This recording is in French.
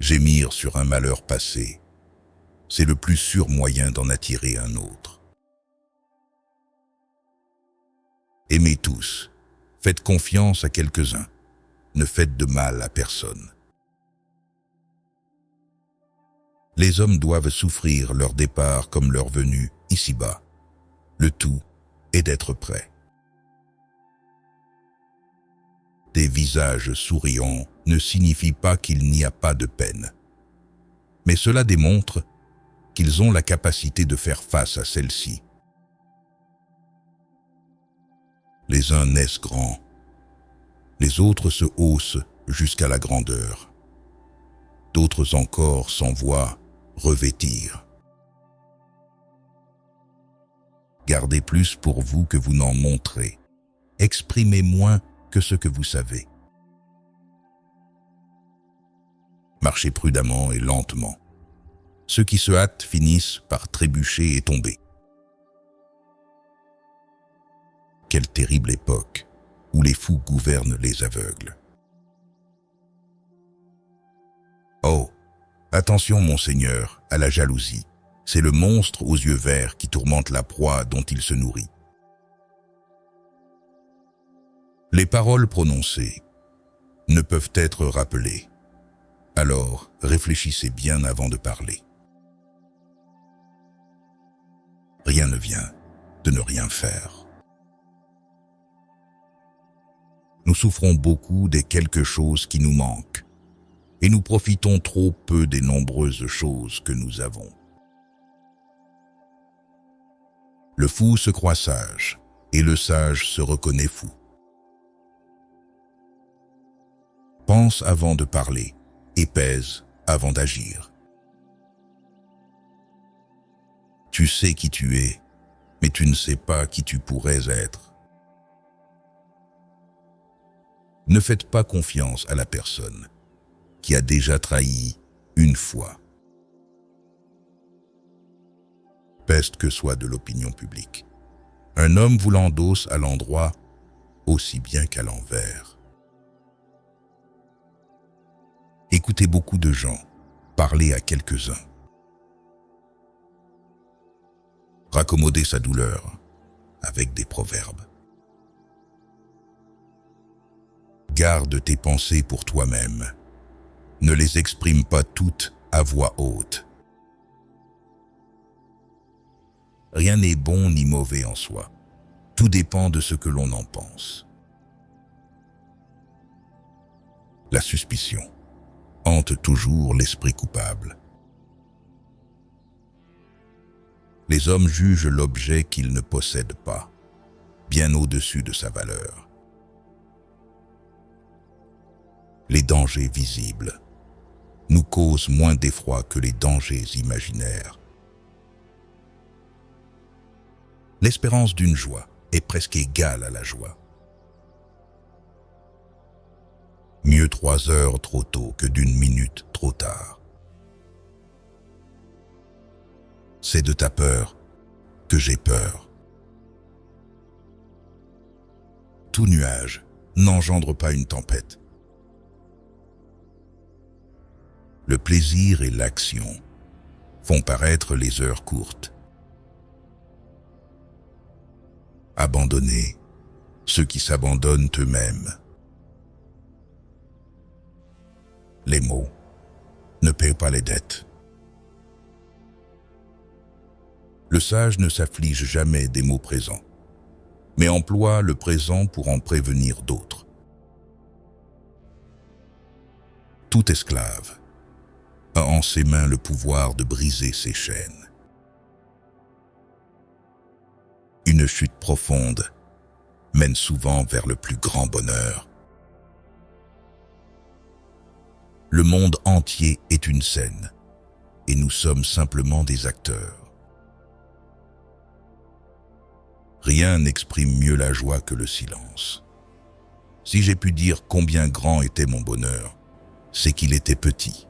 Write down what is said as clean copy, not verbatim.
Gémir sur un malheur passé, c'est le plus sûr moyen d'en attirer un autre. Aimez tous, faites confiance à quelques-uns, ne faites de mal à personne. Les hommes doivent souffrir leur départ comme leur venue ici-bas. Le tout est d'être prêt. Des visages souriants ne signifient pas qu'il n'y a pas de peine, mais cela démontre qu'ils ont la capacité de faire face à celle-ci. Les uns naissent grands, les autres se haussent jusqu'à la grandeur. D'autres encore s'envoient revêtir. Gardez plus pour vous que vous n'en montrez. Exprimez moins que ce que vous savez. Marchez prudemment et lentement. Ceux qui se hâtent finissent par trébucher et tomber. Quelle terrible époque où les fous gouvernent les aveugles. Oh, attention, monseigneur, à la jalousie. C'est le monstre aux yeux verts qui tourmente la proie dont il se nourrit. Les paroles prononcées ne peuvent être rappelées. Alors, réfléchissez bien avant de parler. Rien ne vient de ne rien faire. Nous souffrons beaucoup des quelque chose qui nous manque, et nous profitons trop peu des nombreuses choses que nous avons. Le fou se croit sage, et le sage se reconnaît fou. Pense avant de parler, et pèse avant d'agir. Tu sais qui tu es, mais tu ne sais pas qui tu pourrais être. Ne faites pas confiance à la personne qui a déjà trahi une fois. Peste que soit de l'opinion publique. Un homme vous l'endosse à l'endroit aussi bien qu'à l'envers. Écoutez beaucoup de gens, parlez à quelques-uns. Raccommodez sa douleur avec des proverbes. Garde tes pensées pour toi-même. Ne les exprime pas toutes à voix haute. Rien n'est bon ni mauvais en soi. Tout dépend de ce que l'on en pense. La suspicion hante toujours l'esprit coupable. Les hommes jugent l'objet qu'ils ne possèdent pas, bien au-dessus de sa valeur. Les dangers visibles nous causent moins d'effroi que les dangers imaginaires. L'espérance d'une joie est presque égale à la joie. Mieux 3 heures trop tôt que d'1 minute trop tard. C'est de ta peur que j'ai peur. Tout nuage n'engendre pas une tempête. Le plaisir et l'action font paraître les heures courtes. Abandonnez ceux qui s'abandonnent eux-mêmes. Les mots ne paient pas les dettes. Le sage ne s'afflige jamais des mots présents, mais emploie le présent pour en prévenir d'autres. Tout esclave a en ses mains le pouvoir de briser ses chaînes. Une chute profonde mène souvent vers le plus grand bonheur. Le monde entier est une scène, et nous sommes simplement des acteurs. Rien n'exprime mieux la joie que le silence. Si j'ai pu dire combien grand était mon bonheur, c'est qu'il était petit.